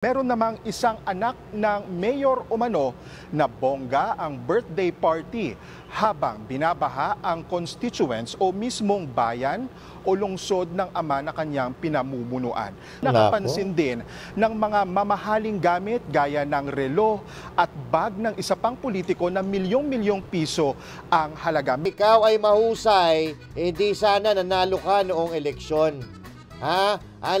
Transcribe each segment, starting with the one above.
Meron namang isang anak ng mayor umano na bongga ang birthday party habang binabaha ang constituents o mismong bayan o lungsod ng ama na kanyang pinamumunuan. Nakapansin din ng mga mamahaling gamit gaya ng relo at bag ng isa pang politiko na milyong-milyong piso ang halaga. Ikaw ay mahusay, hindi sana nanalo ka noong eleksyon.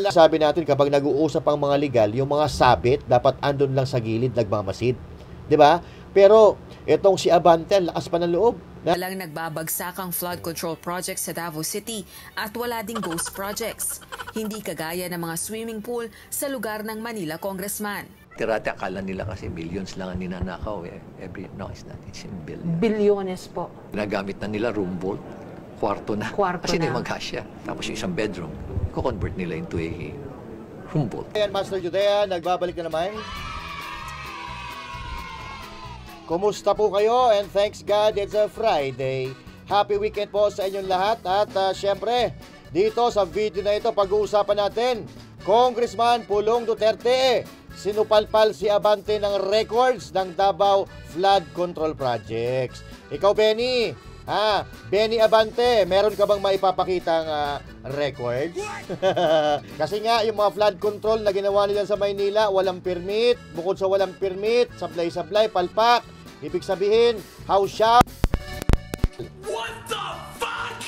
Sabi natin kapag nag-uusap ang mga legal, yung mga sabit dapat andun lang sa gilid nagmamasid. 'Di ba? Pero itong si Abante, lakas pa ng loob. Walang nagbabagsak ang flood control project sa Davao City at wala ding ghost projects. Hindi kagaya ng mga swimming pool sa lugar ng Manila congressman. Tirate akala nila kasi billions lang ang ninanakaw no, it's not. It's in billions. Bilyones po. Ginagamit na nila room vault, kwarto na. Kasi na mag-hasya. Tapos yung isang bedroom, ko-convert nila into a room vault. Ayan, Master Judea, nagbabalik na naman. Kumusta po kayo? And thanks God, it's a Friday. Happy weekend po sa inyong lahat. At syempre, dito sa video na ito, pag-uusapan natin, Congressman Pulong Duterte, sinupalpal si Abante ng records ng Davao Flood Control Projects. Ikaw, Benny, Benny Abante, meron ka bang maipapakitang records? Kasi nga, yung mga flood control na ginawa nila sa Maynila, walang permit. Bukod sa walang permit, sablay-sablay, palpak. Ibig sabihin, house shop. What the fuck?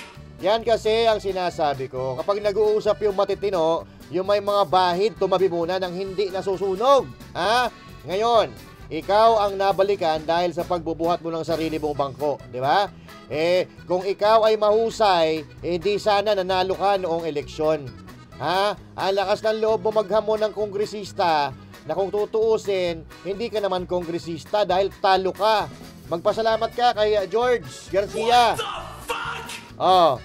Yan kasi ang sinasabi ko. Kapag nag-uusap yung matitino, yung may mga bahid, tumabi muna ng hindi nasusunog. Ngayon, ikaw ang nabalikan dahil sa pagbubuhat mo ng sarili mong bangko. Di ba? Kung ikaw ay mahusay, di sana nanalo ka noong eleksyon. Ang lakas ng loob mo maghamon ng kongresista na kung tutuusin, hindi ka naman kongresista dahil talo ka. Magpasalamat ka kay George Garcia.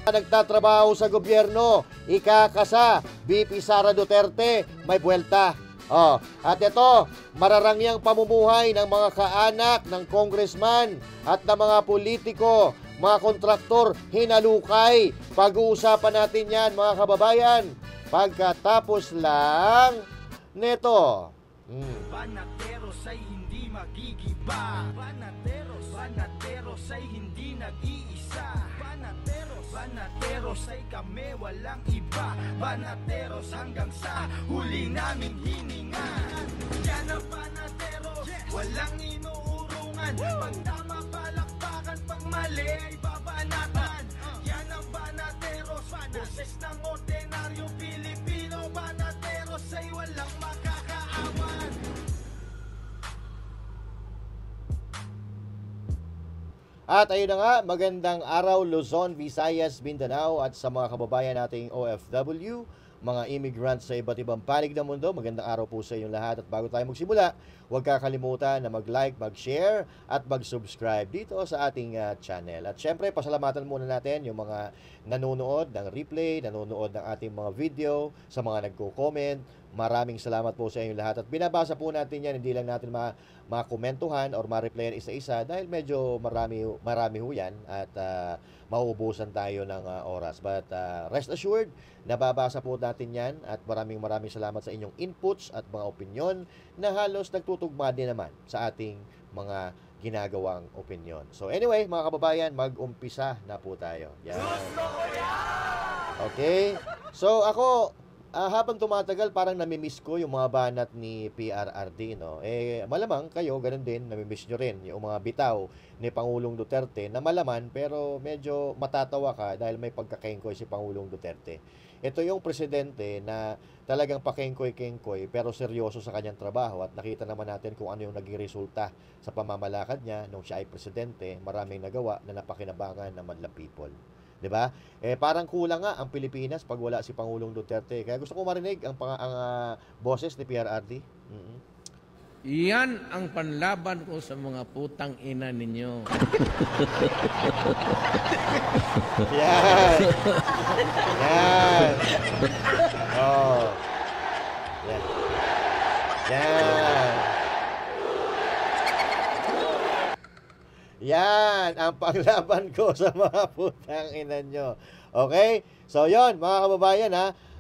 Nagtatrabaho sa gobyerno, ikakasa, VP Sara Duterte, may buwelta. At ito, mararangyang pamumuhay ng mga kaanak ng congressman at ng mga politiko, mga kontraktor, hinalukay. Pag-uusapan natin yan, mga kababayan, pagkatapos lang neto. Banateros ay hindi magigiba. Banateros ay hindi nag-iisa. Banateros ay kami walang iba. Banateros hanggang sa huli naming hininga. Yan ang banateros, walang inuurungan. Pag tama palakpakan, pag mali ay babanatan. Yan ang banateros, boses ng ordinaryong Pilipino. Banateros ay walang makakaawan. At ayun na nga, magandang araw Luzon, Visayas, Mindanao at sa mga kababayan nating OFW, mga immigrants sa iba't ibang panig ng mundo. Magandang araw po sa inyong lahat. At bago tayo magsimula, huwag kakalimutan na mag-like, mag-share at mag-subscribe dito sa ating channel. At syempre, pasalamatan muna natin yung mga nanonood ng replay, nanonood ng ating mga video, sa mga nagko-comment. Maraming salamat po sa inyong lahat. At binabasa po natin yan, hindi lang natin makomentuhan or ma-replyan isa-isa dahil medyo marami ho yan at mauubusan tayo ng oras. But rest assured, nababasa po natin yan at maraming salamat sa inyong inputs at mga opinion na halos nagtutugma din naman sa ating mga ginagawang opinion. So anyway, mga kababayan, mag-umpisa na po tayo. Yan. Okay? So ako, habang tumatagal, parang namimiss ko yung mga banat ni PRRD, no? Malamang kayo, ganun din, namimiss nyo rin yung mga bitaw ni Pangulong Duterte na malaman, pero medyo matatawa ka dahil may pagkakengkoy si Pangulong Duterte. Ito yung presidente na talagang pakengkoy-kengkoy pero seryoso sa kanyang trabaho at nakita naman natin kung ano yung naging resulta sa pamamalakad niya nung siya ay presidente. Maraming nagawa na napakinabangan ng madlang people. 'Di ba? Parang kulang nga ang Pilipinas pag wala si Pangulong Duterte. Kaya gusto ko marinig ang boses ni PRRD. Iyan ang panlaban ko sa mga putang ina ninyo. Yan. Yan. Yan. Yan. Yan ang paglaban ko sa mga putang ina nyo. Okay? So yon mga kababayan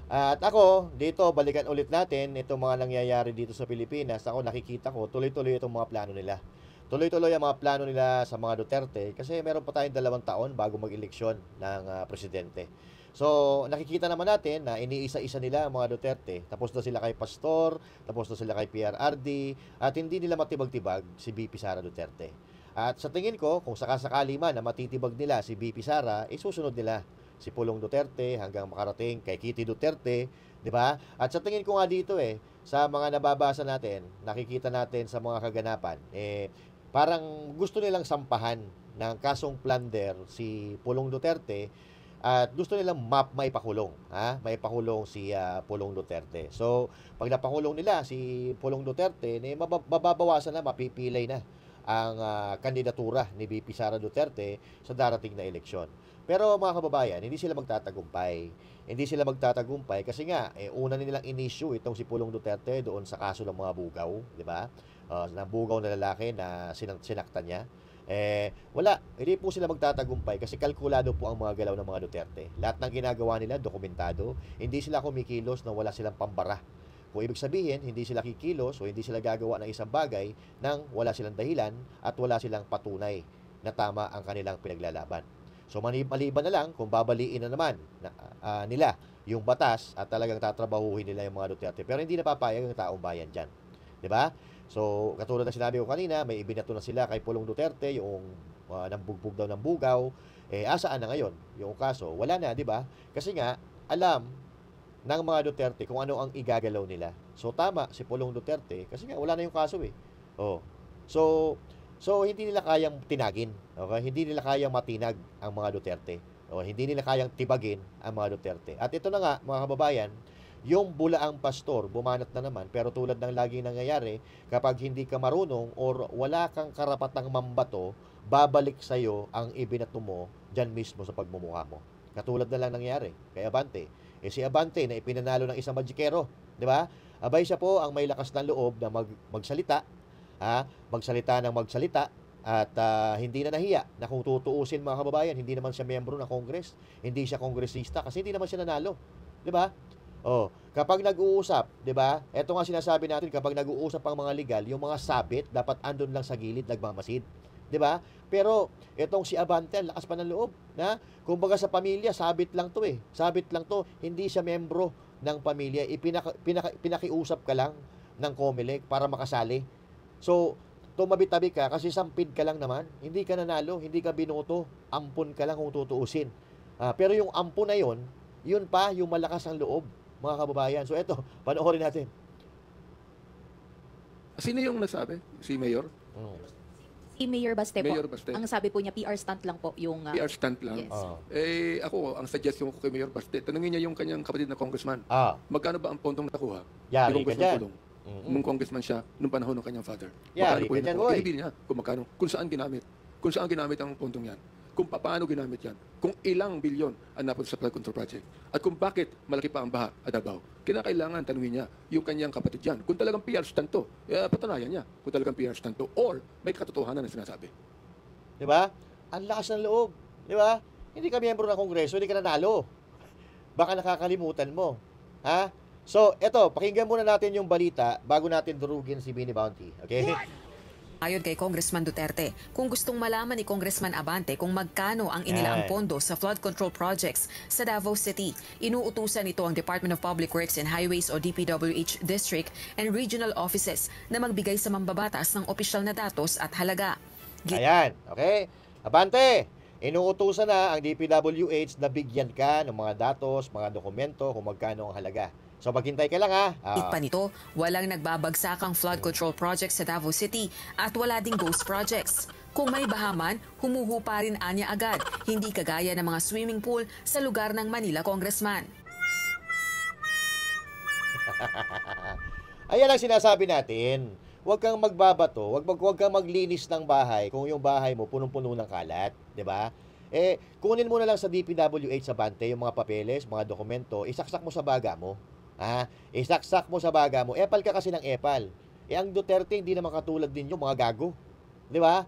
At ako, dito, balikan ulit natin itong mga nangyayari dito sa Pilipinas. Ako, nakikita ko, tuloy-tuloy itong mga plano nila. Tuloy-tuloy ang mga plano nila sa mga Duterte kasi meron pa tayong 2 taon bago mag-eleksyon ng presidente. So, nakikita naman natin na iniisa-isa nila ang mga Duterte. Tapos na sila kay Pastor, tapos na sila kay PRRD, at hindi nila matibag-tibag si BP Sara Duterte. At sa tingin ko, kung sakasakali man na matitibag nila si BP Sara, susunod nila si Pulong Duterte hanggang makarating kay Kitty Duterte, di ba? At sa tingin ko nga dito sa mga nababasa natin, nakikita natin sa mga kaganapan, parang gusto nilang sampahan ng kasong plunder si Pulong Duterte at gusto nilang maipakulong, maipakulong si Pulong Duterte. So, pag napakulong nila si Pulong Duterte, mababawasan na, mapipilay na ang kandidatura ni BP Sara Duterte sa darating na eleksyon. Pero mga kababayan, hindi sila magtatagumpay. Hindi sila magtatagumpay kasi nga, una nilang in-issue itong si Pulong Duterte doon sa kaso ng mga bugaw, di ba? Ng bugaw na lalaki na sinaktan niya. Wala, hindi po sila magtatagumpay kasi kalkulado po ang mga galaw ng mga Duterte. Lahat ng ginagawa nila, dokumentado. Hindi sila kumikilos na wala silang pambara. Kung ibig sabihin, hindi sila kikilos o hindi sila gagawa ng isang bagay nang wala silang dahilan at wala silang patunay na tama ang kanilang pinaglalaban. So maliban na lang kung babaliin na naman nila yung batas at talagang tatrabahuhin nila yung mga Duterte. Pero hindi napapayag ang taong bayan dyan. Diba? So katulad na sinabi ko kanina, may ibinato na sila kay Pulong Duterte yung nambugbog daw ng bugaw. Asaan na ngayon yung kaso? Wala na, diba? Kasi nga, alam ng mga Duterte kung ano ang igagalaw nila. So tama si Pulong Duterte kasi nga wala na yung kaso So hindi nila kayang tinagin, okay? Hindi nila kayang matinag ang mga Duterte. O hindi nila kayang tibagin ang mga Duterte. At ito na nga, mga kababayan, yung bulaang pastor bumanat na naman, pero tulad ng laging nangyayari, kapag hindi ka marunong or wala kang karapatang mambato, babalik sa iyo ang ibinato mo diyan mismo sa pagmumukha mo. Katulad na lang nangyari kay Abante. Si Abante na ipinanalo ng isang magikero, di ba? Abay siya po ang may lakas ng loob na magsalita, magsalita ng magsalita at hindi na nahiya na kung tutuusin mga kababayan, hindi naman siya miyembro ng Congress, hindi siya kongresista kasi hindi naman siya nanalo, 'di ba? Kapag nag-uusap, 'di ba? Ito nga sinasabi natin, kapag nag-uusap ang mga legal, yung mga sabit dapat andun lang sa gilid nagmamasid, 'di ba? Pero itong si Abante, lakas pa ng loob, na kumbaga sa pamilya, sabit lang 'to Sabit lang 'to, hindi siya miyembro ng pamilya, pinakiusap ka lang ng COMELEC para makasali. So, tumabi-tabi ka kasi sampid ka lang naman. Hindi ka nanalo, hindi ka binoto. Ampun ka lang kung tutuusin. Pero yung ampun na yun pa yung malakas ang loob, mga kababayan. So, eto, panoorin natin. Sino yung nagsabi? Si Mayor? Si Mayor Baste po. Mayor Baste. Ang sabi po niya, PR stunt lang po yung... PR stunt lang? Yes. Ako, ang suggestion ko kay Mayor Baste, tanungin niya yung kanyang kapatid na congressman. Magkano ba ang pondong nakuha? Yari yung ka dyan. Nung congressman siya, nung panahon ng kanyang father. Yari Magkano po ka dyan, nakuha? boy. Binibili niya kung magkano, kung saan ginamit. Kung saan ginamit ang pondong yan. Kung paano ginamit yan. Kung ilang bilyon ang napunta sa flood control project. At kung bakit malaki pa ang baha at Davao. Kinakailangan tanungin niya yung kanyang kapatid yan. Kung talagang PR stunt to, patunayan niya kung talagang PR stunt to or may katotohanan na sinasabi. Di ba? Ang lakas ng loob. Di ba? Hindi ka miyembro ng Kongreso, hindi ka nanalo. Baka nakakalimutan mo. So, eto, pakinggan muna natin yung balita bago natin durugin si Bini Bounty. Okay? Ayon kay Congressman Duterte, kung gustong malaman ni Congressman Abante kung magkano ang inilaang pondo sa flood control projects sa Davao City, inuutusan nito ang Department of Public Works and Highways o DPWH District and Regional Offices na magbigay sa mambabatas ng opisyal na datos at halaga. Ayan, okay? Abante, inuutusan na ang DPWH na bigyan ka ng mga datos, mga dokumento kung magkano ang halaga. So maghintay ka lang Pa nito, walang nagbabagsakang flood control project sa Davao City at wala ding ghost projects. Kung may bahaman, humuhupa rin anya agad, hindi kagaya ng mga swimming pool sa lugar ng Manila Congressman. Ayan ang sinasabi natin. Huwag kang magbabato, huwag kang maglinis ng bahay kung yung bahay mo punong-puno ng kalat, 'di ba? Kunin mo na lang sa DPWH sa Bante yung mga papeles, mga dokumento, isaksak mo sa baga mo. Isaksak mo sa baga mo. Epal ka kasi ng epal. Ang Duterte hindi naman katulad ninyo, mga gago. 'Di ba?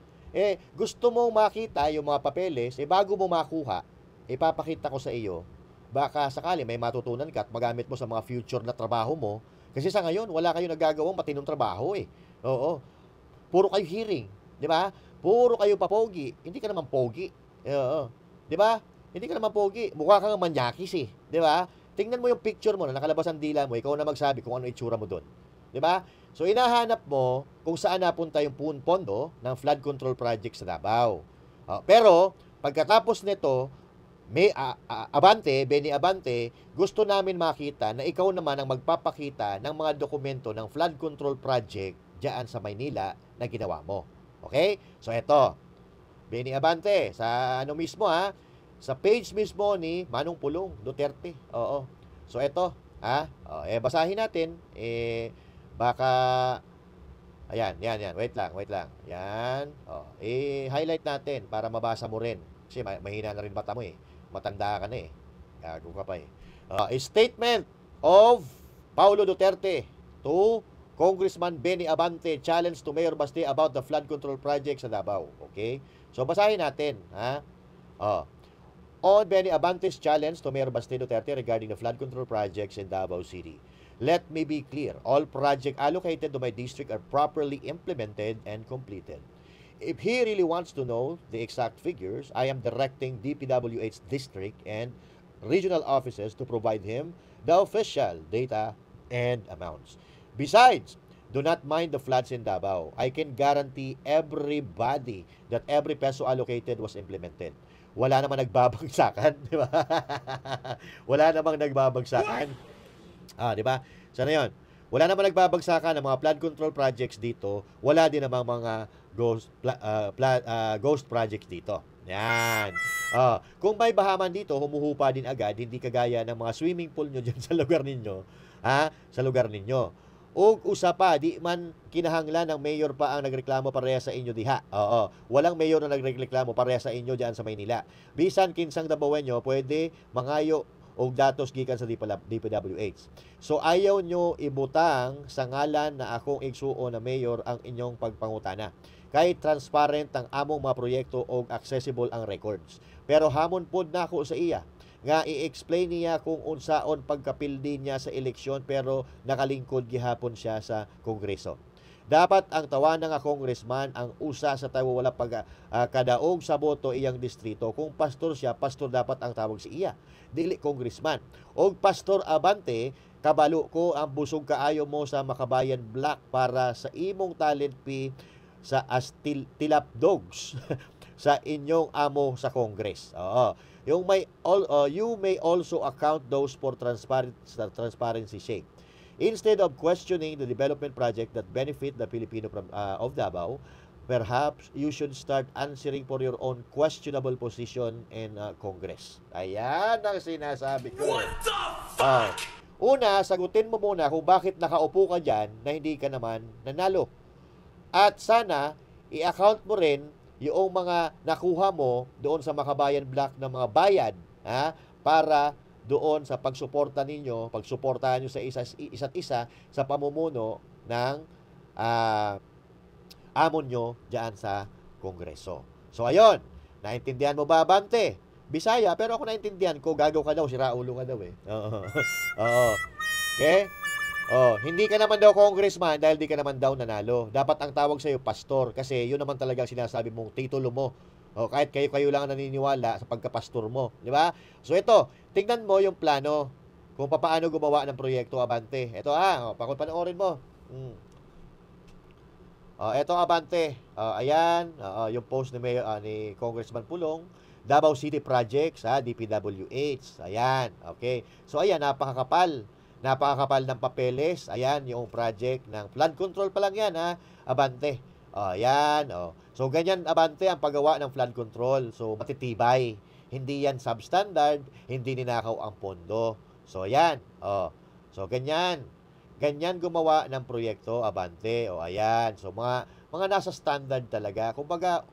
Gusto mo makita yung mga papeles, bago mo makuha, ipapakita ko sa iyo baka sakali may matutunan ka at magamit mo sa mga future na trabaho mo. Kasi sa ngayon, wala kayo nagagawang matinong trabaho eh. Oo. Puro kayo hearing. Di ba? Puro kayo papogi. Hindi ka naman pogi. Oo. Di ba? Hindi ka naman pogi. Mukha kang manyakis eh. Di ba? Tingnan mo yung picture mo na nakalabas ang dila mo. Ikaw na magsabi kung ano itsura mo doon. Di ba? So, inahanap mo kung saan napunta yung pondo ng flood control project sa Davao. Pero, pagkatapos nito, Benny Abante, gusto namin makita na ikaw naman ang magpapakita ng mga dokumento ng flood control project diyan sa Maynila na ginawa mo. Okay? So, eto. Benny Abante, sa ano mismo sa page mismo ni Manong Pulong Duterte. Oo. So, eto. Basahin natin. Baka... Ayan. Wait lang. Yan. Highlight natin para mabasa mo rin. Kasi mahina na rin mata mo eh. Matanda ka na eh. Gago ka pa eh. A statement of Paulo Duterte to Congressman Benny Abante challenge to Mayor Baste about the flood control project sa Davao. Okay? So, basahin natin. On Benny Abante's challenge to Mayor Baste Duterte regarding the flood control projects in Davao City. Let me be clear. All projects allocated to my district are properly implemented and completed. If he really wants to know the exact figures, I am directing DPWH district and regional offices to provide him the official data and amounts. Besides, do not mind the floods in Davao. I can guarantee everybody that every peso allocated was implemented. Wala namang nagbabagsakan, di ba? Wala namang nagbabagsakan. Di ba? Sana 'yon. Wala namang nagbabagsakan ng mga flood control projects dito. Wala din namang mga ghost projects dito. Yan. Kung may bahaman dito, humuhupa din agad, hindi kagaya ng mga swimming pool nyo dyan sa lugar ninyo. Sa lugar ninyo. O usa pa, di man kinahanglan ng mayor pa ang nagreklamo pareha sa inyo diha. Walang mayor na nagreklamo pareha sa inyo dyan sa Maynila. Bisan kinsang dabawenyo, pwede mangayo o datos gikan sa DPWH. So ayaw nyo ibutang sa ngalan na akong igsuo na mayor ang inyong pagpangutana. Kahit transparent ang among mga proyekto o accessible ang records. Pero hamon pod na ako sa iya nga i-explain niya kung unsaon pagkapildi niya sa eleksyon pero nakalingkod gihapon siya sa Kongreso. Dapat ang tawanan nga congressman ang usa sa tawo wala kadaog sa boto iyang distrito. Kung pastor siya, pastor dapat ang tawag si iya. Dili congressman. Og Pastor Abante, kabalo ko ang busog kaayo mo sa Makabayan Black para sa imong talent fee sa tilap dogs sa inyong amo sa Congress. You may also account those for transparency sake. Instead of questioning the development project that benefit the Filipino of Davao, perhaps you should start answering for your own questionable position in Congress. Ayan ang sinasabi ko. What the fuck? Una, sagutin mo muna kung bakit nakaupo ka dyan na hindi ka naman nanalo. At sana, i-account mo rin yung mga nakuha mo doon sa Makabayan Black ng mga bayad para doon sa pagsuportahan nyo sa isa't isa sa pamumuno ng amon nyo dyan sa Kongreso. So, ayun. Naintindihan mo ba, Abante? Bisaya, pero ako naintindihan ko, gagaw ka daw, siraulo ka daw eh. Oo. Okay? Hindi ka naman daw congressman dahil di ka naman daw nanalo. Dapat ang tawag sa'yo, pastor, kasi yun naman talaga sinasabi mong titulo mo. Kahit kayo lang ang naniniwala sa pagkapastor mo. Di ba? So ito, tingnan mo yung plano kung paano gumawa ng proyekto, Abante. Ito panoorin mo. Ito, Abante. Ayan, yung post ni Congressman Pulong. Davao City Projects, DPWH. Ayan, okay. So ayan, napakakapal ng papeles. Ayan, yung project ng flood control pa lang yan, Abante. Ayan, So, ganyan, Abante, ang paggawa ng flood control. So, matitibay. Hindi yan substandard, hindi ninakaw ang pondo. So, ayan. So, ganyan. Ganyan gumawa ng proyekto, Abante. Ayan. So, mga nasa standard talaga. Kumbaga,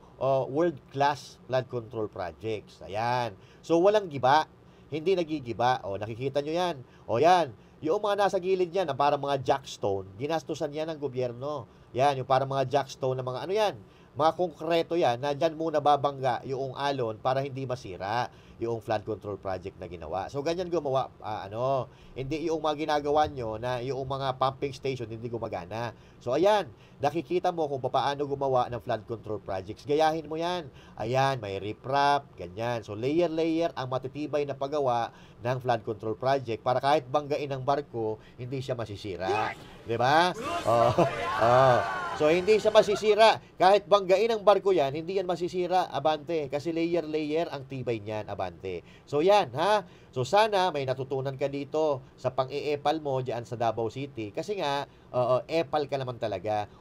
world-class flood control projects. Ayan. So, walang giba. Hindi nagigiba. Nakikita nyo yan. Yan. Yung mga nasa gilid yan, parang mga jackstone, ginastusan yan ng gobyerno. Yan, yung parang mga jackstone na mga ano yan, mga konkreto yan na dyan muna babangga yung alon para hindi masira yung flood control project na ginawa. So, ganyan gumawa, hindi yung mga ginagawa nyo na yung mga pumping station hindi gumagana. So, ayan, nakikita mo kung paano gumawa ng flood control projects. Gayahin mo yan. Ayan, may riprap, ganyan. So, layer-layer ang matitibay na paggawa ng flood control project para kahit banggain ng barko, hindi siya masisira. Diba? So, hindi siya masisira. Kahit banggain ng barko yan, hindi yan masisira, abante. Kasi layer-layer ang tibay niyan, abante. So, yan, ha? So, sana may natutunan ka dito sa pang-e-epal mo dyan sa Davao City. Kasi nga, epal ka naman talaga.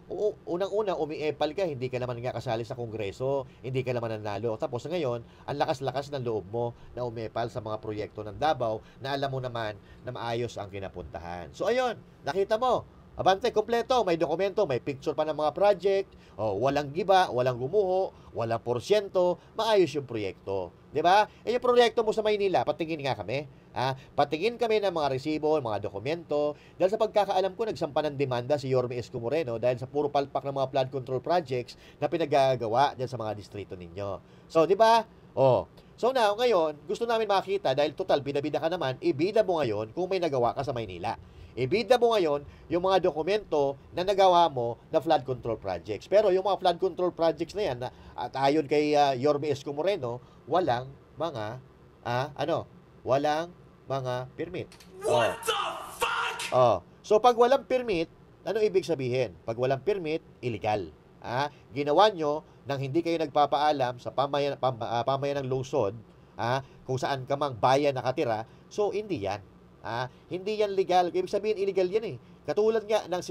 Unang-una, umi-epal ka, hindi ka naman nga kasali sa Kongreso, hindi ka naman nanalo. Tapos ngayon, ang lakas-lakas ng loob mo na umepal sa mga proyekto ng Davao na alam mo naman na maayos ang kinapuntahan. So, ayun, nakita mo, abante, kompleto. May dokumento, may picture pa ng mga project. Walang giba, walang gumuho, walang porsyento. Maayos yung proyekto. Diba? Yung proyekto mo sa Maynila, patingin nga kami. Patingin kami ng mga resibo, mga dokumento. Dahil sa pagkakaalam ko, nagsampa ng demanda si Yorme Isko Moreno dahil sa puro palpak ng mga flood control projects na pinagagawa dyan sa mga distrito ninyo. So, diba? So now, ngayon, gusto namin makita dahil total, bida-bida ka naman, ibida mo ngayon kung may nagawa ka sa Maynila. Ibida mo ngayon yung mga dokumento na nagawa mo na flood control projects. Pero yung mga flood control projects na yan, at ayon kay Yorme Isko Moreno, walang mga, walang mga permit. What the fuck? So, pag walang permit, ano ibig sabihin? Pag walang permit, illegal. Ginawa nyo nang hindi kayo nagpapaalam sa pamayan ng lungsod, kung saan ka mang bayan nakatira, so hindi yan. Hindi yan legal. Ibig sabihin, illegal yan eh. Katulad nga ng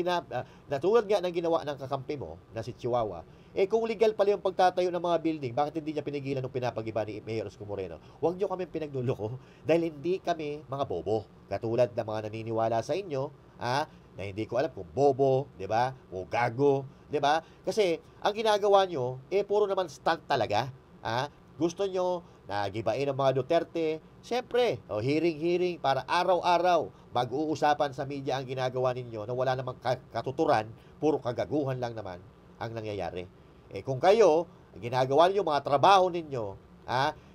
ginawa ng kakampi mo, na si Chihuahua, kung legal pala yung pagtatayo ng mga building, bakit hindi niya pinigilan nung pinapag-iba ni Mayor Isko Moreno? Huwag niyo kami pinagluloko dahil hindi kami mga bobo. Katulad ng mga naniniwala sa inyo, na hindi ko alam kung bobo, di ba? O gago, di ba? Kasi, ang ginagawa nyo, puro naman stunt talaga. Gusto nyo na gibain ng mga Duterte, siyempre, hearing para araw-araw mag-uusapan sa media ang ginagawa ninyo na wala namang katuturan, puro kagaguhan lang naman ang nangyayari. Kung kayo, ginagawa ninyo mga trabaho ninyo,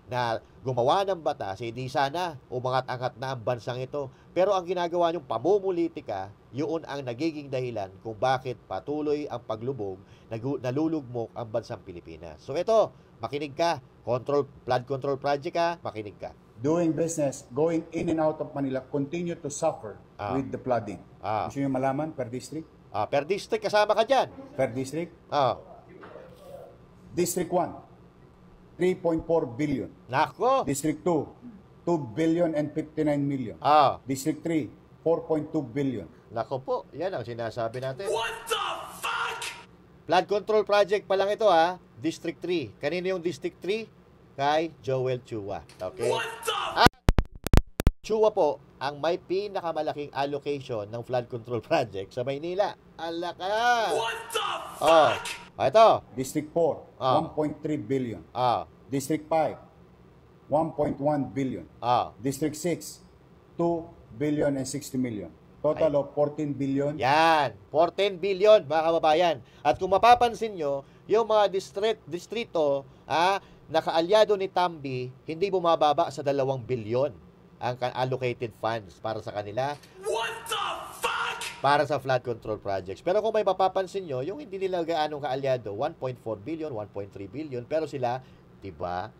na gumawa ng batas, hindi sana umangat-angat na ang bansang ito. Pero ang ginagawa nyong pamumulitika, yun ang nagiging dahilan kung bakit patuloy ang paglubog, nalulugmok ang bansang Pilipinas. So ito, makinig ka. Flood control project ka, makinig ka. Doing business, going in and out of Manila, continue to suffer with the flooding. Gusto nyo malaman per district? Per district, kasama ka dyan. Per district? District 1, 3.4 billion. Nako! District 2, 2 billion and 59 million. District 3, 4.2 billion. Nako po, yan ang sinasabi natin. What the fuck? Flood control project pa lang ito District 3. Kanino yung District 3? Kay Joel Chua. Okay? What the Chua po ang may pinakamalaking allocation ng flood control project sa Maynila. Alaka! What the fuck? Ito. District 4, 1.3 billion. District 5, 1.1 billion. District 6, 2 billion and 60 million. Total of 14 billion. Yan. 14 billion, mga kababayan. At kung mapapansin nyo, yung mga distrito, nakaalyado ni Tambi, hindi bumababa sa 2 bilyon ang allocated funds para sa kanila. What the fuck? Para sa flood control projects. Pero kung may mapapansin nyo, yung hindi nila gaanong kaalyado, 1.4 billion, 1.3 billion, pero sila, diba?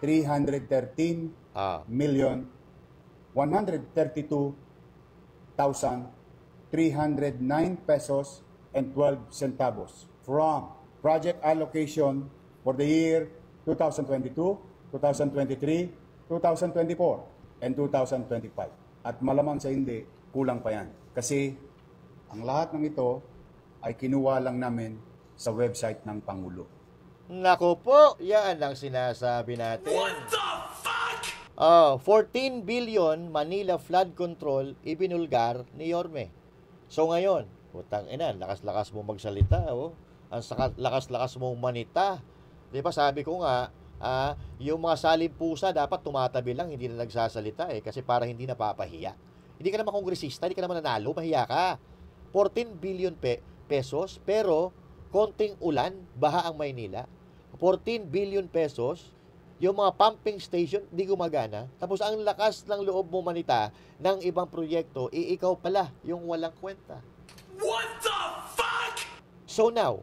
313 million 132,309 pesos and 12 centavos from project allocation for the year 2022, 2023, 2024, and 2025. At malamang sa hindi, kulang pa yan. Kasi ang lahat ng ito ay kinuha lang namin sa website ng Pangulo. Nako po, yan ang sinasabi natin. What the fuck? 14 billion Manila flood control ibinulgar ni Yorme. So ngayon, putang ina, lakas-lakas mo magsalita, ang lakas-lakas mong manita. 'Di ba sabi ko nga, yung mga salimpusa dapat tumatabi lang, hindi na nagsasalita kasi para hindi napapahiya. Hindi ka naman kongresista, hindi ka naman nanalo, mahiya ka. 14 billion pesos, pero konting ulan, baha ang Maynila. 14 billion pesos, yung mga pumping station, di gumagana. Tapos ang lakas ng loob mo manita ng ibang proyekto, ikaw pala yung walang kwenta. What the fuck? So now,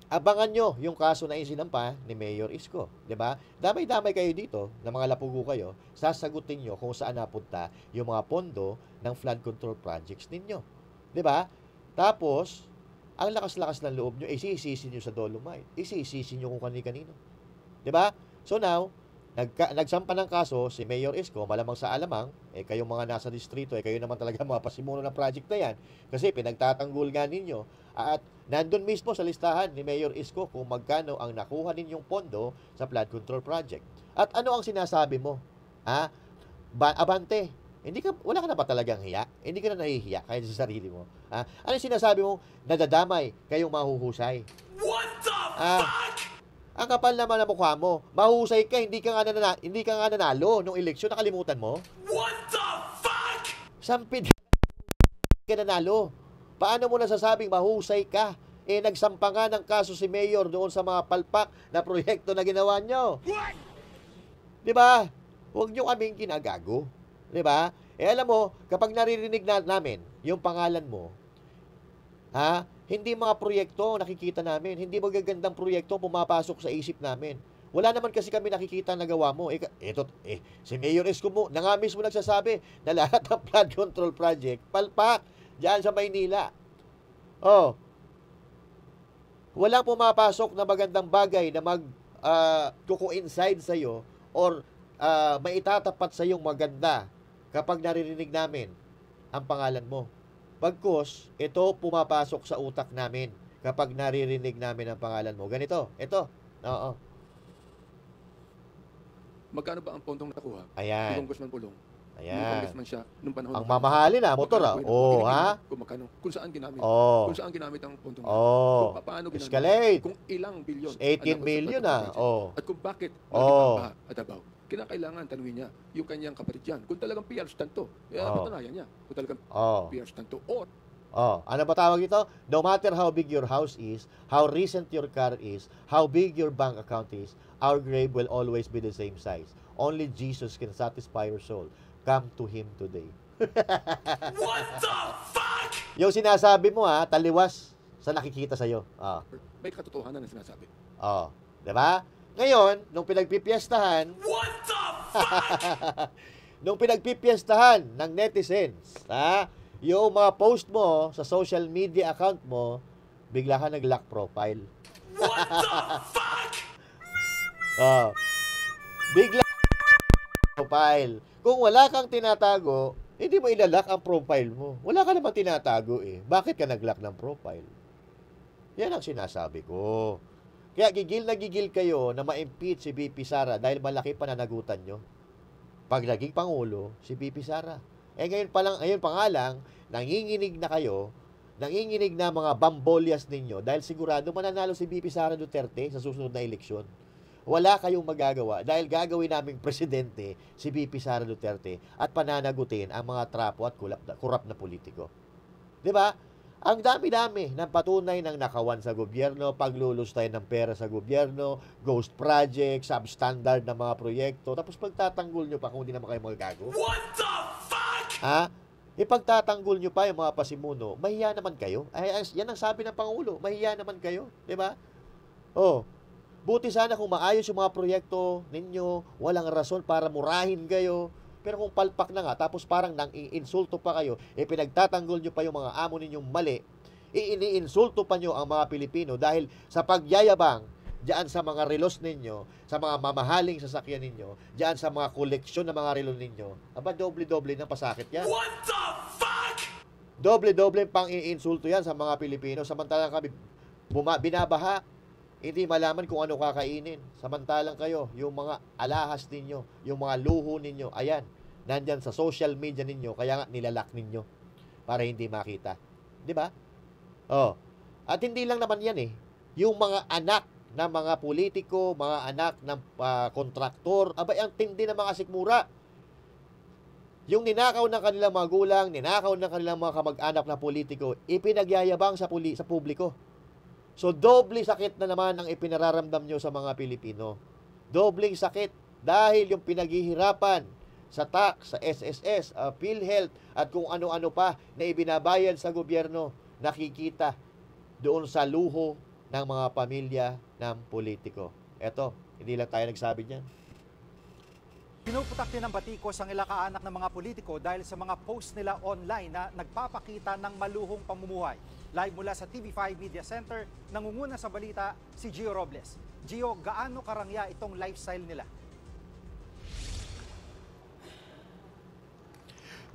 abangan nyo yung kaso na isinampa ni Mayor Isko. 'Di ba? Damay-damay kayo dito, na mga lapugo kayo, sasagutin nyo kung saan napunta yung mga pondo ng flood control projects ninyo. 'Di ba? Tapos, ang lakas-lakas ng loob nyo, isisisi nyo sa Dolomite. Isisisi nyo kung kanino. 'Di ba? So now, nagsampa ng kaso si Mayor Isko, malamang sa alamang, kayong mga nasa distrito, kayo naman talaga mga pasimuno ng project na yan, kasi pinagtatanggol nga ninyo, at nandun mismo sa listahan ni Mayor Isko kung magkano ang nakuha ninyong pondo sa flood control project. At ano ang sinasabi mo? Abante, wala ka na ba talagang hiya? Hindi ka na nahihiya kahit sa sarili mo. Ano yung sinasabi mo? Nadadamay, kayong mahuhusay. What the fuck? Ang kapal naman na mukha mo. Mahusay ka, hindi ka nga nanalo nung eleksyon, nakalimutan mo? What the fuck? Sampid ka nanalo. Paano mo nasasabing mahusay ka? Nagsampa nga ng kaso si Mayor doon sa mga palpak na proyekto na ginawa nyo. Di ba? Huwag nyo kaming kinagago. Di ba? Alam mo, kapag naririnig namin yung pangalan mo, hindi mga proyekto nakikita namin. Hindi magagandang proyekto pumapasok sa isip namin. Wala naman kasi kami nakikita na gawa mo. Si Mayor Isko mo, na nga mismo nagsasabi na lahat ng flood control project, palpak, diyan sa Maynila. Walang pumapasok na magandang bagay na kuko-inside sa'yo or maitatapat sa'yong maganda kapag naririnig namin ang pangalan mo. Pagkos, ito pumapasok sa utak namin kapag naririnig namin ang pangalan mo. Ganito, ito. Oo. Magkano ba ang pondong nakuha? Ayan. Ni Congressman Pulong. Ayan. Nung congressman siya, nung panahon. Ang mamahalin motor Kung magkano, kung saan ginamit. Kung saan ginamit ang pondong kung paano ginamit. Escalate. Kung ilang bilyon. 18 billion At kung bakit malaki at Davao. Kinakailangan tanungin niya yung kanyang kapatid yan. Kung talagang PR stunt to, patunayan niya. Kung talagang PR stunt to. Ano ba tawag ito? No matter how big your house is, how recent your car is, how big your bank account is, our grave will always be the same size. Only Jesus can satisfy your soul. Come to Him today. What the fuck? Yung sinasabi mo taliwas sa nakikita sa'yo. May katotohanan na sinasabi. Diba? Ngayon, nung pinagpipiestahan, what the fuck? nung pinagpipiestahan ng netizens, yung mga post mo sa social media account mo, bigla ka nag-lock profile. What the fuck? Bigla profile. Kung wala kang tinatago, hindi mo ilalock ang profile mo. Wala ka naman tinatago Bakit ka nag-lock ng profile? Yan ang sinasabi ko. Kaya gigil na gigil kayo na ma-impeach si VP Sara dahil malaki pananagutan nyo. Pag naging Pangulo, si VP Sara. Ngayon pa nga lang, nanginginig na kayo, nanginginig na mga bambolyas ninyo dahil sigurado mananalo si VP Sara Duterte sa susunod na eleksyon. Wala kayong magagawa dahil gagawin naming presidente si VP Sara Duterte at pananagutin ang mga trapo at kurap na politiko. Diba? Ang dami-dami ng patunay ng nakawan sa gobyerno, paglulustay ng pera sa gobyerno, ghost project, substandard na mga proyekto, tapos pagtatanggol nyo pa kung hindi naman kayo magagago. What the fuck? Ipagtatanggol nyo pa yung mga pasimuno, mahiya naman kayo. Yan ang sabi ng Pangulo, mahiya naman kayo. Diba? Buti sana kung maayos yung mga proyekto ninyo, walang rason para murahin kayo. Pero kung palpak na nga, tapos parang nang-insulto pa kayo, pinagtatanggol nyo pa yung mga amo ninyong mali, ini-insulto pa nyo ang mga Pilipino dahil sa pagyayabang diyan sa mga relos ninyo, sa mga mamahaling sasakyan ninyo, diyan sa mga koleksyon ng mga relo ninyo, doble-doble ng pasakit yan. What the fuck? Doble-doble pang i-insulto yan sa mga Pilipino, samantalang kami binabaha, hindi malaman kung ano kakainin. Samantalang kayo, yung mga alahas ninyo, yung mga luho ninyo, ayan, nandyan sa social media ninyo, kaya nga nilalak ninyo para hindi makita. Di ba? At hindi lang naman yan yung mga anak ng mga politiko, mga anak ng kontraktor, ang tindi ng mga sikmura. Yung ninakaw ng kanilang magulang, ninakaw ng kanilang mga kamag-anak na politiko, ipinagyayabang sa publiko. So, doble sakit na naman ang ipinararamdam nyo sa mga Pilipino. Dobling sakit dahil yung pinaghihirapan sa tax, sa SSS, PhilHealth, at kung ano-ano pa na ibinabayad sa gobyerno, nakikita doon sa luho ng mga pamilya ng politiko. Eto, hindi lang tayo nagsabi niyan. Pinuputak din ng batikos ang ilang kaanak ng mga politiko dahil sa mga post nila online na nagpapakita ng maluhong pamumuhay. Live mula sa TV5 Media Center, nangunguna sa balita si Gio Robles. Gio, gaano karangya itong lifestyle nila?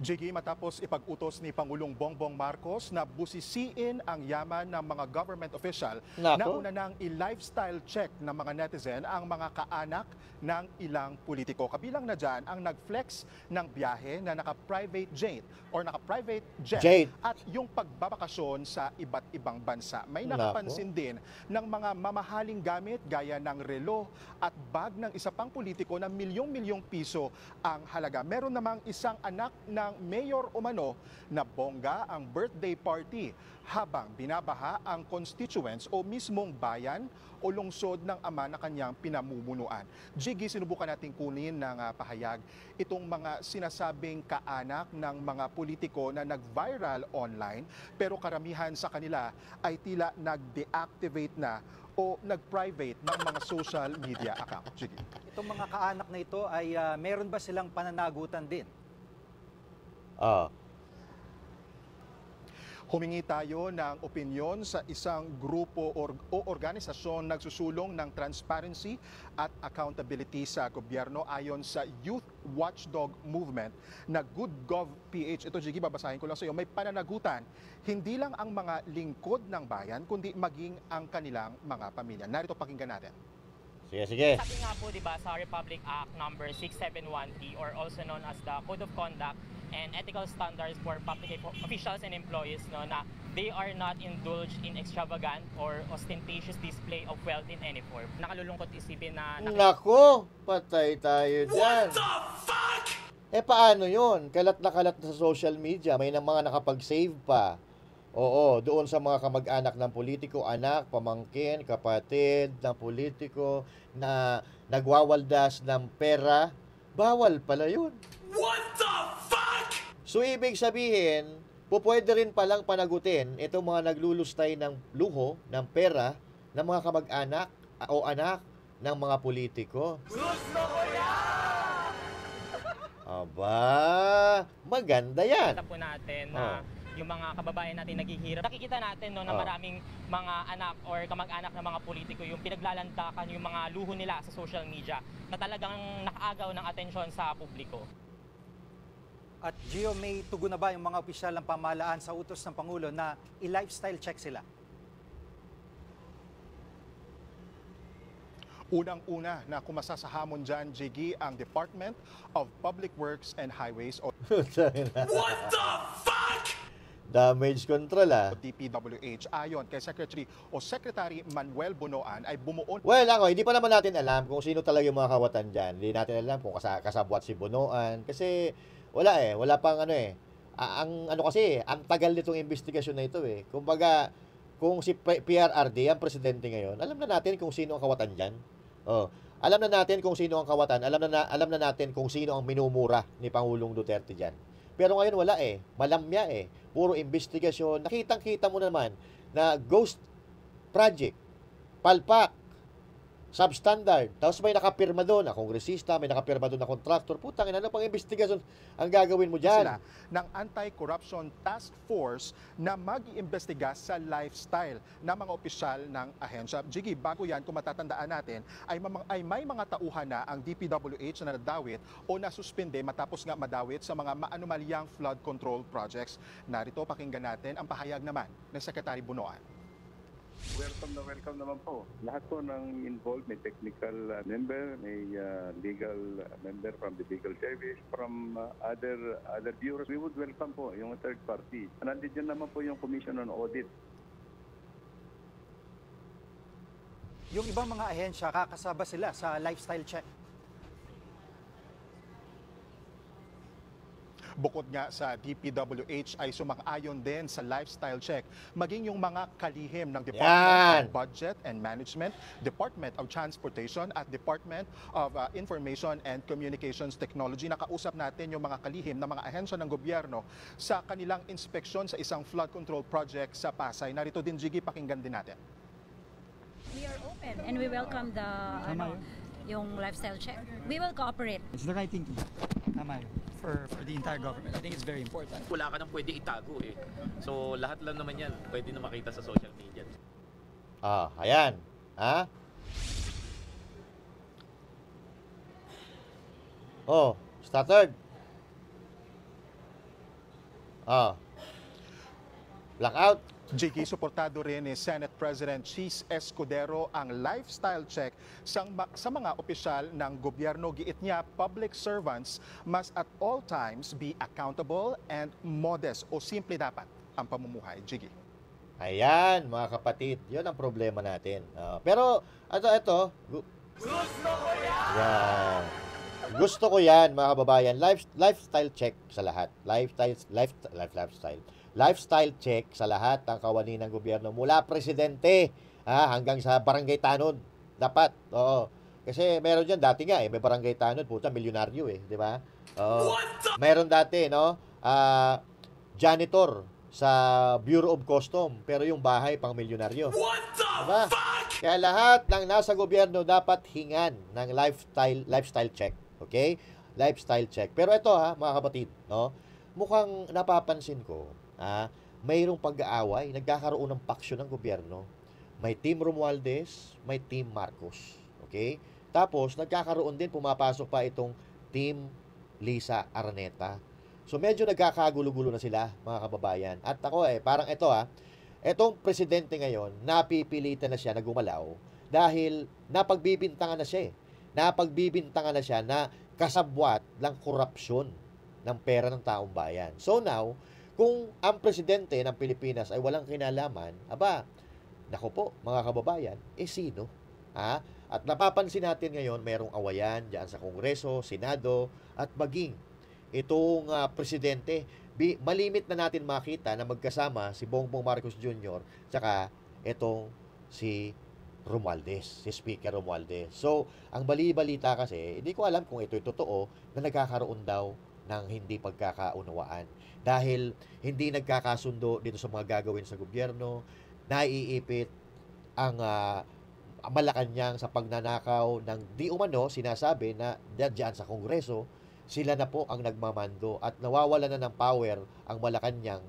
Jiggy, matapos ipag-utos ni Pangulong Bongbong Marcos na busisiin ang yaman ng mga government official, nauna nang i-lifestyle check ng mga netizen ang mga kaanak ng ilang politiko. Kabilang na dyan ang nag-flex ng biyahe na naka-private jet or naka-private jet at yung pagbabakasyon sa iba't ibang bansa. May nakapansin din ng mga mamahaling gamit gaya ng relo at bag ng isa pang politiko na milyong-milyong piso ang halaga. Meron namang isang anak ng mayor umano na bongga ang birthday party habang binabaha ang constituents o mismong bayan o lungsod ng ama na kanyang pinamumunuan. Jiggy, sinubukan natin kunin ng pahayag itong mga sinasabing kaanak ng mga politiko na nag-viral online pero karamihan sa kanila ay tila nag-deactivate na o nag-private ng mga social media account. Jiggy. Itong mga kaanak na ito ay meron ba silang pananagutan din? Humingi tayo ng opinyon sa isang grupo o organisasyon nagsusulong ng transparency at accountability sa gobyerno ayon sa Youth Watchdog Movement na GoodGov.ph. Ito, Jiggy, babasahin ko lang sa iyo. May pananagutan, hindi lang ang mga lingkod ng bayan, kundi maging ang kanilang mga pamilya. Narito, pakinggan natin. Sige. Sabi nga po, diba, sa Republic Act number 671P or also known as the Code of Conduct and Ethical Standards for Public Officials and Employees, no, na they are not indulged in extravagant or ostentatious display of wealth in any form. Nakalulungkot isipin na... Nako, patay tayo dyan. What the fuck? Paano yun? Kalat na sa social media. May mga nakapag-save pa. Oo, doon sa mga kamag-anak ng politiko, anak, pamangkin, kapatid ng politiko na nagwawaldas ng pera, bawal pala yun. What the fuck? So, ibig sabihin, pwede rin palang panagutin itong mga naglulustay ng luho, ng pera, ng mga kamag-anak o anak ng mga politiko. Gusto ko yan! Aba, maganda yan. Kita po natin na yung mga kababayan natin naghihirap. Nakikita natin, no, na maraming mga anak or kamag-anak ng mga politiko yung pinaglalantakan yung mga luho nila sa social media na talagang nakaagaw ng atensyon sa publiko. At Gio, may tugon na ba yung mga opisyal ng pamahalaan sa utos ng Pangulo na i-lifestyle check sila? Unang-una na kumasa sa hamon dyan, Jiggy, ang Department of Public Works and Highways o What the fuck? Damage control, DPWH. Ayon kay Secretary Manuel Bunoan ay bumuon. Well, hindi pa naman natin alam kung sino talaga yung mga kawatan dyan. Hindi natin alam kung kasabwat si Bunoan. Kasi wala pang ang tagal nitong investigasyon na ito Kumbaga, kung si PRRD, ang presidente ngayon, alam na natin kung sino ang kawatan dyan. Alam na natin kung sino ang kawatan. Alam na natin kung sino ang minumura ni Pangulong Duterte dyan. Pero ngayon wala malamya puro investigasyon. Nakitang-kita mo naman na ghost project, palpak, substandard. Tapos may nakapirma doon na kongresista, may nakapirma doon na contractor. Putang ina, ano pang investigasyon ang gagawin mo dyan? Sila ng Anti-Corruption Task Force na mag-iimbestiga sa lifestyle ng mga opisyal ng ahensya. Jiggy, bago yan, kung matatandaan natin, ay may mga tauhan na ang DPWH na nadawit o nasuspinde matapos nga madawit sa mga maanumalyang flood control projects. Narito, pakinggan natin ang pahayag naman ng Secretary Bunoan. Welcome naman po. Lahat po ng involved, may technical member, may legal member from the legal service, from other bureaus. We would welcome po yung third party. Nandito naman po yung Commission on Audit. Yung ibang mga ahensya, kakasaba sila sa lifestyle check? Bukod nga sa DPWH ay sumang-ayon din sa lifestyle check, maging yung mga kalihim ng Department of Budget and Management, Department of Transportation at Department of Information and Communications Technology. Nakausap natin yung mga kalihim ng mga ahensya ng gobyerno sa kanilang inspeksyon sa isang flood control project sa Pasay. Narito din, Jiggy, pakinggan din natin. We are open and we welcome the yung lifestyle check. We will cooperate. It's the right thing to do. Tama yun. For the entire government. I think it's very important. Wala ka nang pwede itago eh. So lahat lang naman yan pwede na makita sa social media. Ayan. Stuttered. Blackout. Jiggy, suportado rin ni Senate President Cheese Escudero ang lifestyle check sa mga opisyal ng gobyerno. Giit niya, public servants must at all times be accountable and modest o simple dapat ang pamumuhay. Jiggy. Ayan, mga kapatid. Yun ang problema natin. Pero, ito. Gusto ko yan, mga kababayan. Lifestyle check sa lahat. Lifestyle check sa lahat ng kawani ng gobyerno mula presidente hanggang sa barangay tanod. Dapat. Oo. Kasi meron diyan dati nga may barangay tanod, puta milyonaryo di ba? Meron dati janitor sa Bureau of Custom pero yung bahay pang milyonaryo. Diba? Kaya lahat ng nasa gobyerno dapat hingan ng lifestyle check. Okay? Lifestyle check. Pero ito mga kapatid, mukhang napapansin ko mayroong pag-aaway, nagkakaroon ng paksyon ng gobyerno. May Team Romualdez, may Team Marcos. Okay? Tapos, nagkakaroon din, pumapasok pa itong Team Lisa Araneta. So, medyo nagkakagulo-gulo na sila, mga kababayan. At ako parang ito etong presidente ngayon, napipilitan na siya na gumalaw dahil napagbibintangan na siya Napagbibintangan na siya na kasabwat ng korupsyon ng pera ng taong bayan. So now, kung ang presidente ng Pilipinas ay walang kinalaman, naku po, mga kababayan, sino? At napapansin natin ngayon, mayroong awayan diyan sa Kongreso, Senado, at maging itong presidente. Malimit na natin makita na magkasama si Bongbong Marcos Jr. tsaka itong si Romualdez, si Speaker Romualdez. So, ang bali-balita kasi, hindi ko alam kung ito'y totoo na nagkakaroon daw ng hindi pagkakaunawaan. Dahil hindi nagkakasundo dito sa mga gagawin sa gobyerno, naiipit ang Malacanang sa pagnanakaw ng di umano sinasabi na diyan sa Kongreso, sila na po ang nagmamando at nawawala na ng power ang Malacanang.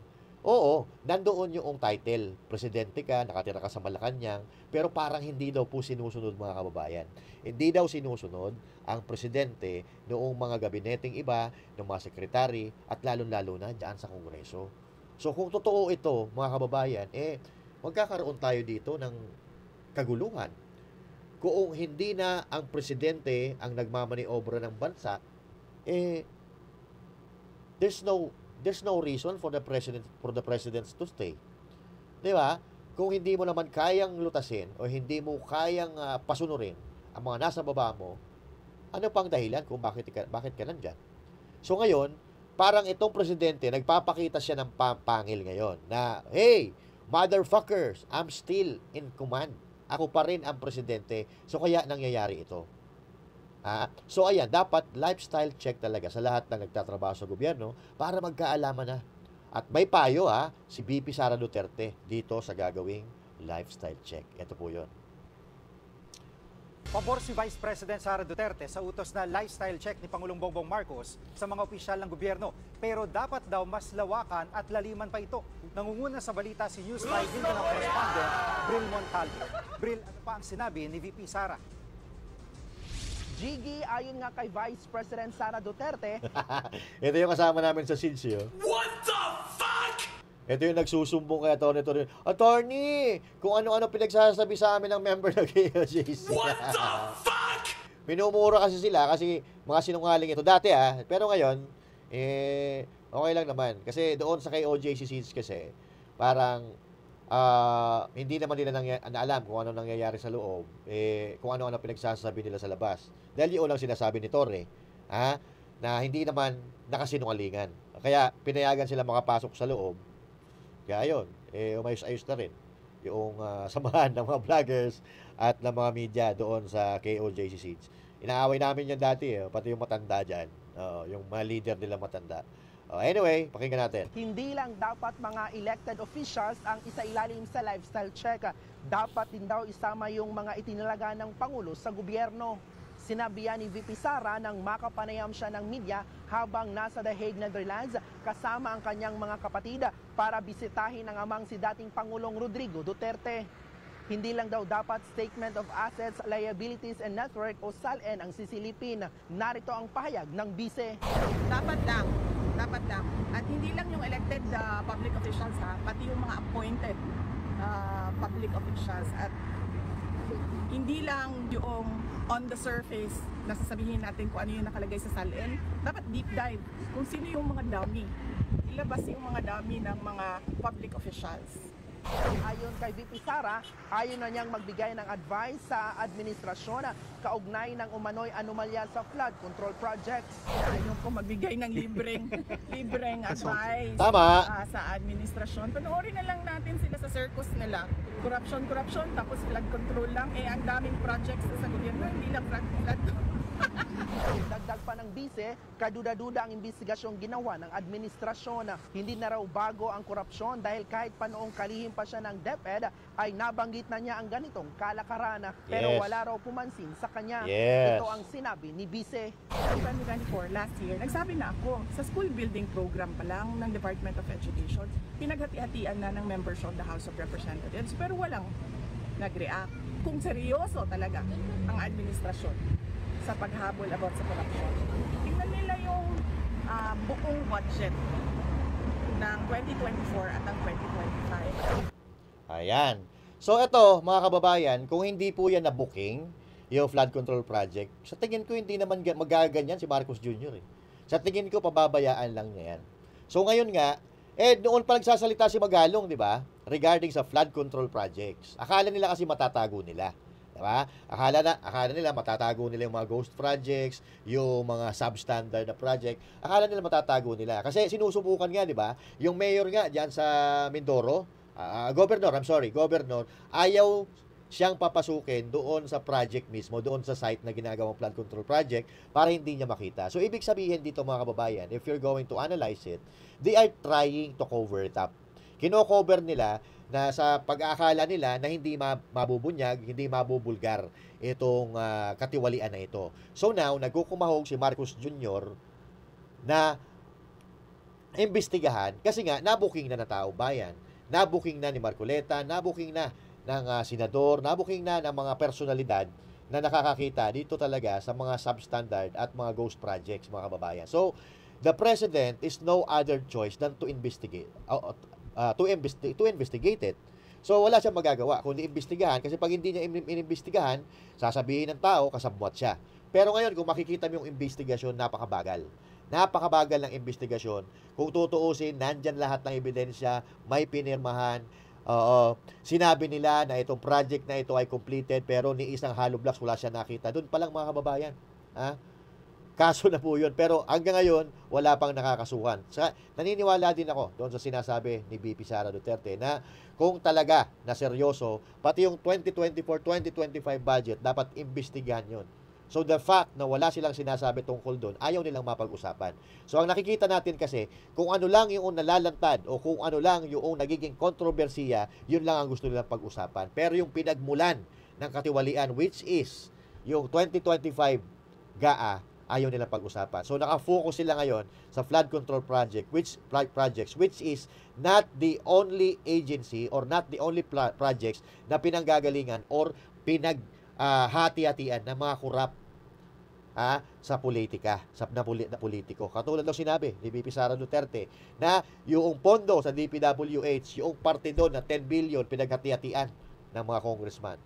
Oo, nandoon yung title, presidente ka, nakatira ka sa Malacanang, pero parang hindi daw po sinusunod mga kababayan. Hindi daw sinusunod ang presidente noong mga gabineteng iba, ng mga sekretary, at lalong-lalo na dyan sa Kongreso. So kung totoo ito, mga kababayan, magkakaroon tayo dito ng kaguluhan. Kung hindi na ang presidente ang nagmamaniobra ng bansa, there's no reason for the presidents to stay. 'Di ba? Kung hindi mo naman kayang lutasin o hindi mo kayang pasunurin ang mga nasa baba mo, ano pang dahilan kung bakit ka nandiyan? So ngayon, parang itong presidente nagpapakita siya ng pangil ngayon na, hey, motherfuckers, I'm still in command. Ako pa rin ang presidente. So kaya nangyayari ito. So ayan, dapat lifestyle check talaga sa lahat ng nagtatrabaho sa gobyerno para magkaalaman na. At may payo si VP Sara Duterte dito sa gagawing lifestyle check. Ito po yun. Pabor si Vice President Sara Duterte sa utos na lifestyle check ni Pangulong Bongbong Marcos sa mga opisyal ng gobyerno. Pero dapat daw mas lawakan at laliman pa ito. Nangunguna sa balita si News 5 Mindanao correspondent Bril Montalvo. Bril, ano pa ang sinabi ni VP Sara? Jiggy, ayon nga kay Vice President Sara Duterte. Ito yung kasama namin sa SIDS. What the fuck? Ito yung nagsusumbong kay Atty. Attorney, kung ano-ano pinagsasabi sa amin ng member ng KOJC. What the fuck? Minumura kasi sila kasi mga sinungaling ito. Dati pero ngayon, okay lang naman. Kasi doon sa KOJC SIDS kasi, parang hindi naman nila alam kung ano nangyayari sa loob, kung ano-ano pinagsasabi nila sa labas. Dahil yun lang sinasabi ni Torre, na hindi naman nakasinungalingan. Kaya pinayagan sila makapasok sa loob. Kaya ayun, umayos-ayos na rin yung samahan ng mga vloggers at ng mga media doon sa KOJC Seeds. Inaaway namin yan dati, pati yung matanda dyan. Yung mga leader nila matanda. Anyway, pakinggan natin. Hindi lang dapat mga elected officials ang isailalim sa lifestyle check. Dapat din daw isama yung mga itinalaga ng Pangulo sa gobyerno. Sinabi yan ni VP Sara nang makapanayam siya ng media habang nasa The Hague, Netherlands kasama ang kanyang mga kapatid para bisitahin ang amang si dating Pangulong Rodrigo Duterte. Hindi lang daw dapat Statement of Assets, Liabilities and Network o SALN ang sisilipin. Narito ang pahayag ng bise. Dapat lang. At hindi lang yung elected public officials pati yung mga appointed public officials. At hindi lang yung on the surface na sasabihin natin kung ano yung nakalagay sa SALN. Dapat deep dive kung sino yung mga dummy. Ilabas yung mga dummy ng mga public officials. Ayon kay VP Sara, ayaw na niyang magbigay ng advice sa administrasyon kaugnay ng umano'y anomalya sa flood control projects. Ayaw ko magbigay ng libreng advice sa administrasyon. Panoorin na lang natin sila sa circus nila. Corruption, tapos flood control lang. Ang daming projects sa gobyerno, hindi lang flood Dagdag pa ng bise, kaduda-duda ang investigasyong ginawa ng administrasyon. Hindi na raw bago ang korupsyon dahil kahit pa noong kalihim pa siya ng DepEd ay nabanggit na niya ang ganitong kalakaran. Pero wala raw pumansin sa kanya. Ito ang sinabi ni bise. 2024, last year, nagsabi na ako sa school building program pa lang ng Department of Education, pinaghati-hatian na ng members of the House of Representatives pero walang nag-react. Kung seryoso talaga ang administrasyon sa paghabol about sa corruption. Tingnan nila yung buong budget ng 2024 at ang 2025. Ayan. So ito, mga kababayan, kung hindi po yan na-booking, yung flood control project, sa tingin ko hindi naman magaganyan si Marcos Jr. Sa tingin ko, pababayaan lang niya yan. So ngayon nga, noon pa nagsasalita si Magalong, di ba? Regarding sa flood control projects. Akala nila kasi matatago nila. Diba? Akala nila matatago nila yung mga ghost projects, yung mga substandard na project. Akala nila matatago nila. Kasi sinusubukan nga, di ba? Yung mayor nga diyan sa Mindoro, governor, ayaw siyang papasukin doon sa project mismo, doon sa site na ginagawang flood control project para hindi niya makita. So, ibig sabihin dito mga kababayan, if you're going to analyze it, they are trying to cover it up. Kino-cover nila na sa pag-aakala nila na hindi mabubunyag, hindi mabubulgar itong katiwalian na ito. So now, nagkukumahog si Marcos Jr. na imbestigahan kasi nga nabuking na ng tao bayan, nabuking na ni Marcoleta, nabuking na ng senador, nabuking na ng mga personalidad na nakakakita dito talaga sa mga substandard at mga ghost projects, mga kababayan. So, the president is no other choice than to investigate. To investigate it. So wala siyang magagawa kundi imbestigahan kasi pag hindi niya inimbestigahan, sasabihin ng tao kasabwat siya. Pero ngayon kung makikita mo yung investigasyon, napakabagal. Napakabagal ng investigasyon. Kung tutuusin, nandyan lahat ng ebidensya, may pinirmahan. Sinabi nila na itong project na ito ay completed pero ni isang hollow blocks wala siya nakita. Doon pa lang mga kababayan. Kaso na po yun. Pero hanggang ngayon, wala pang nakakasuhan. Naniniwala din ako doon sa sinasabi ni VP Sara Duterte na kung talaga na seryoso, pati yung 2024-2025 budget, dapat imbestigahan yun. So the fact na wala silang sinasabi tungkol doon, ayaw nilang mapag-usapan. So ang nakikita natin kasi, kung ano lang yung nalalantad o kung ano lang yung nagiging kontrobersiya, yun lang ang gusto nilang pag-usapan. Pero yung pinagmulan ng katiwalian, which is yung 2025 GAA, ayaw nilang pag-usapan. So nakafocus sila ngayon sa flood control projects which is not the only agency or not the only projects na pinanggagalingan or hati-hatian ng mga korap sa politika, na politiko. Katulad ng sinabi ni VP Sara Duterte na yung pondo sa DPWH, yung parte doon na 10 billion pinaghati-hatian ng mga congressman.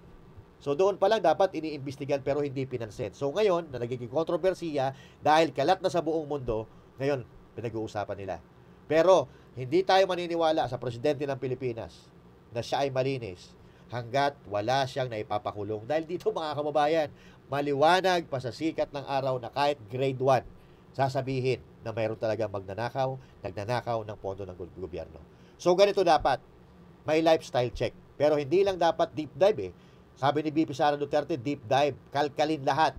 So doon pa lang dapat iniimbestigan pero hindi pinansin. So ngayon, na nagiging kontrobersiya dahil kalat na sa buong mundo, ngayon pinag-uusapan nila. Pero hindi tayo maniniwala sa presidente ng Pilipinas na siya ay malinis hanggat wala siyang naipapakulong. Dahil dito mga kababayan, maliwanag pa sa sikat ng araw na kahit grade 1, sasabihin na mayroon talaga nagnanakaw ng pondo ng gobyerno. So ganito dapat, may lifestyle check. Pero hindi lang dapat deep dive Sabi ni VP Sara Duterte, deep dive, kalkalin lahat.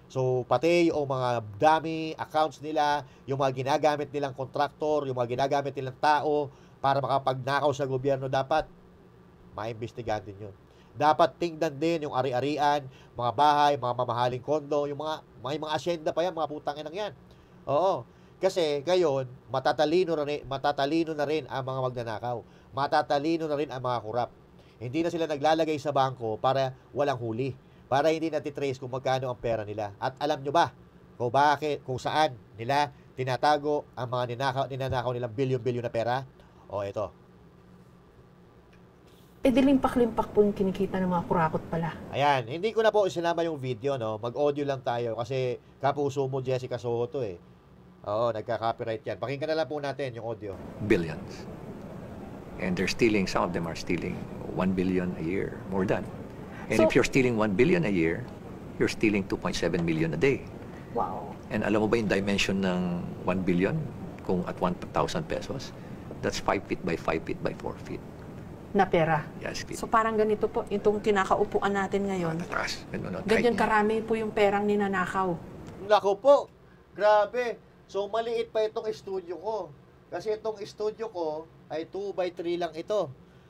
So pati yung mga dami accounts nila, yung mga ginagamit nilang kontraktor, yung mga ginagamit nilang tao para makapagnakaw sa gobyerno, dapat maimbestigahan din yun. Dapat tingnan din yung ari-arian, mga bahay, mga mamahaling kondo, yung mga asyenda pa yan, mga putang inang yan. Oo. Kasi ngayon, matatalino na rin ang mga magnanakaw. Matatalino na rin ang mga kurap. Hindi na sila naglalagay sa bangko para walang huli. Para hindi natitrace kung magkano ang pera nila. At alam nyo ba kung saan nila tinatago ang mga ninanakaw nilang bilyon-bilyon na pera? O ito. Limpak-limpak po yung kinikita ng mga kurakot pala. Ayan, hindi ko na po sinama yung video, no? Mag-audio lang tayo kasi kapuso mo Jessica Soto Oo, nagka-copyright yan. Pakinggan na lang po natin yung audio. Billions. And they're stealing, some of them are stealing 1 billion a year, more than. And if you're stealing 1 billion a year, you're stealing 2.7 million a day. Wow. And alam mo ba yung dimension ng 1 billion kung at 1,000 pesos? That's 5 feet by 5 feet by 4 feet. Na pera. Yes, feet. So parang ganito po, itong kinakaupuan natin ngayon. Ganyan karami po yung perang ninanakaw. Naku po, grabe. So maliit pa itong studio ko. Kasi itong studio ko ay 2 by 3 lang ito.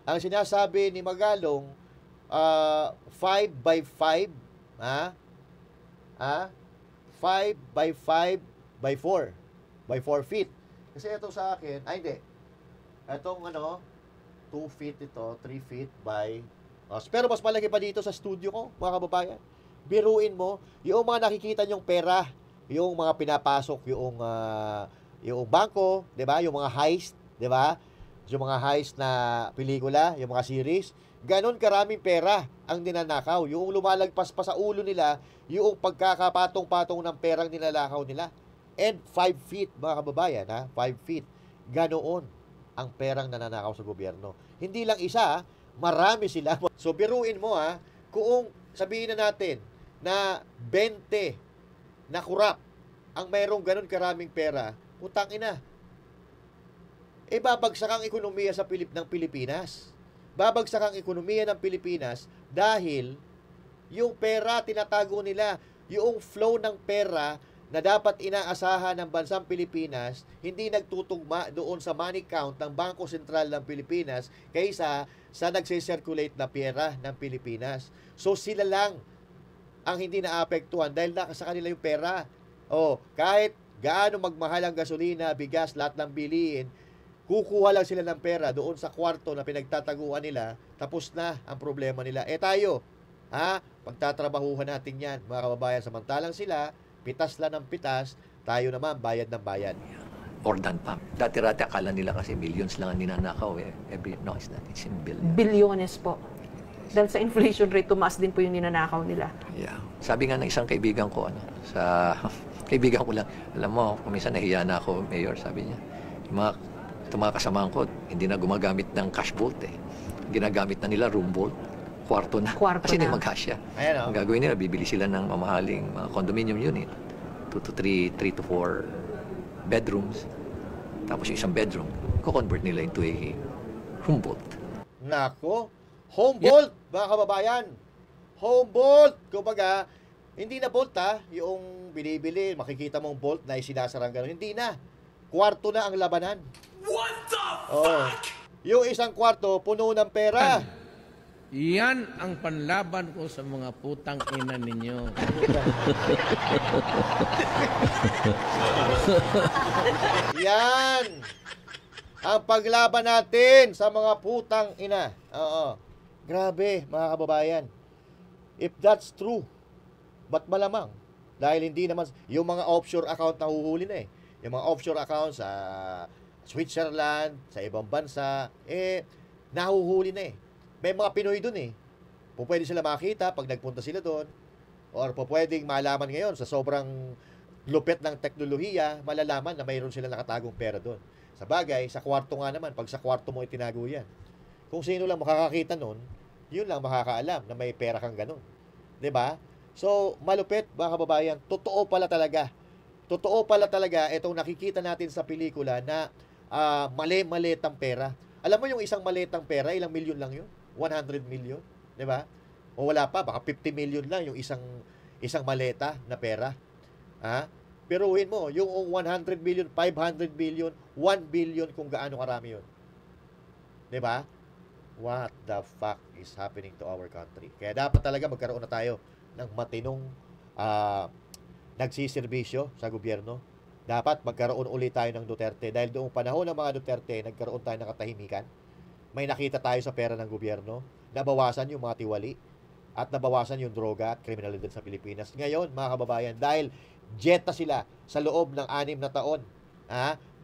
Ang sinasabi ni Magalong, 5 by 5, 5 by 5 by 4, by 4 feet. Kasi ito sa akin, hindi. Itong 2 feet ito, 3 feet by... pero mas malaki pa dito sa studio ko, mga kababayan. Biruin mo, yung mga nakikita nyong pera, yung mga pinapasok, yung bangko, 'di ba? Yung mga heist, 'di ba? Yung mga heist na pelikula, yung mga series, ganon karaming pera ang ninanakaw. Yung lumalagpas pa sa ulo nila, yung pagkakapatong-patong ng perang nilalakaw nila. And 5 feet, mga kababayan, 5 feet. Ganoon ang perang nananakaw sa gobyerno. Hindi lang isa, marami sila. So biruin mo kung sabihin na natin na 20 na kurap ang mayroong ganon karaming pera, putang ina. Babagsak ang ekonomiya ng Pilipinas. Babagsak ang ekonomiya ng Pilipinas dahil yung pera tinatago nila, yung flow ng pera na dapat inaasahan ng bansang Pilipinas, hindi nagtutugma doon sa money count ng Bangko Sentral ng Pilipinas kaysa sa nagse-circulate na pera ng Pilipinas. So sila lang ang hindi naapektuhan dahil nasa kanila yung pera. Kahit gaano magmahal ang gasolina, bigas, lahat ng bilihin, kukuha lang sila ng pera doon sa kwarto na pinagtataguan nila, tapos na ang problema nila. Tayo, pagtatrabahuhan natin yan, mga kababayan, samantalang sila, pitas lang ng pitas, tayo naman, bayad ng bayad. Or than pa. Dati-rati akala nila kasi millions lang ang ninanakaw No, it's not. It's in billions. Bilyones po. Dahil sa inflation rate, tumaas din po yung ninanakaw nila. Yeah. Sabi nga ng isang kaibigan ko, kaibigan ko lang, alam mo, kung minsan nahiya na ako, Mayor, sabi niya, itong mga kasamahan ko, hindi na gumagamit ng cash vault Ginagamit na nila room vault. Kwarto na. Kasi hindi mag-cash yan. Ang gagawin nila, bibili sila ng mamahaling mga condominium unit. 2 to 3 to 4 bedrooms. Tapos yung isang bedroom, ko-convert nila into a home vault. Nako, home vault, mga kababayan. Home vault. Kumbaga, hindi na vault yung binibili, makikita mong vault na isinasarang gano'n. Hindi na. Kwarto na ang labanan. What the fuck? Yung isang kwarto, puno ng pera. Yan ang panlaban ko sa mga putang ina ninyo. Yan ang paglaban natin sa mga putang ina. Grabe, mga kababayan. If that's true, ba't malamang? Dahil hindi naman, yung mga offshore account na huhuli na Yung mga offshore accounts sa Switzerland, sa ibang bansa, nahuhuli na May mga Pinoy doon Pwede sila makita pag nagpunta sila doon. Or pwedeng malaman ngayon sa sobrang lupit ng teknolohiya, malalaman na mayroon sila nakatagong pera doon. Sa bagay, sa kwarto nga naman, pag sa kwarto mo itinago yan. Kung sino lang makakakita noon, yun lang makakaalam na may pera kang ganun. 'Di ba? So, malupit, mga kababayan, totoo pala talaga. totoo pala talaga itong nakikita natin sa pelikula na mali-malitang pera. Alam mo yung isang malitang pera, ilang milyon lang yun? 100 million, di ba? O wala pa, baka 50 million lang yung isang maleta na pera. Ha? Pero uwin mo, yung 100 billion, 500 billion, 1 billion kung gaano karami yun. Di ba? What the fuck is happening to our country? Kaya dapat talaga magkaroon na tayo ng matinong nagsiservisyo sa gobyerno. Dapat magkaroon ulit tayo ng Duterte dahil doong panahon ng mga Duterte, nagkaroon tayo ng katahimikan. May nakita tayo sa pera ng gobyerno, nabawasan yung mga tiwali at nabawasan yung droga at kriminalidad sa Pilipinas. Ngayon, mga kababayan, dahil jet na sila sa loob ng 6 na taon,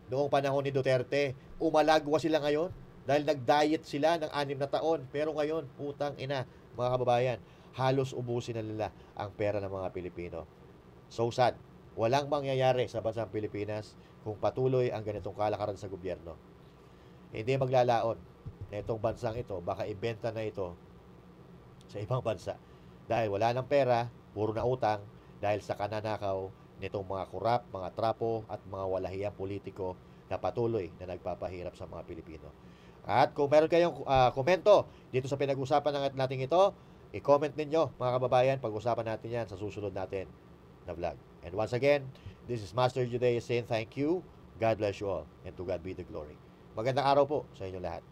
noong panahon ni Duterte, umalagwa sila ngayon dahil nag-diet sila ng 6 na taon. Pero ngayon, putang ina, mga kababayan, halos ubusin na nila ang pera ng mga Pilipino. So sad. Walang mangyayari sa bansang Pilipinas kung patuloy ang ganitong kalakaran sa gobyerno. Hindi maglalaon na itong bansang ito, baka ibenta na ito sa ibang bansa. Dahil wala ng pera, puro na utang, dahil sa kananakaw nitong mga kurap, mga trapo, at mga walahiyang politiko na patuloy na nagpapahirap sa mga Pilipino. At kung meron kayong komento dito sa pinag-usapan natin ito, i-comment ninyo, mga kababayan, pag-usapan natin yan sa susunod natin na vlog. And once again, this is Master Judea saying thank you, God bless you all, and to God be the glory. Magandang araw po sa inyo lahat.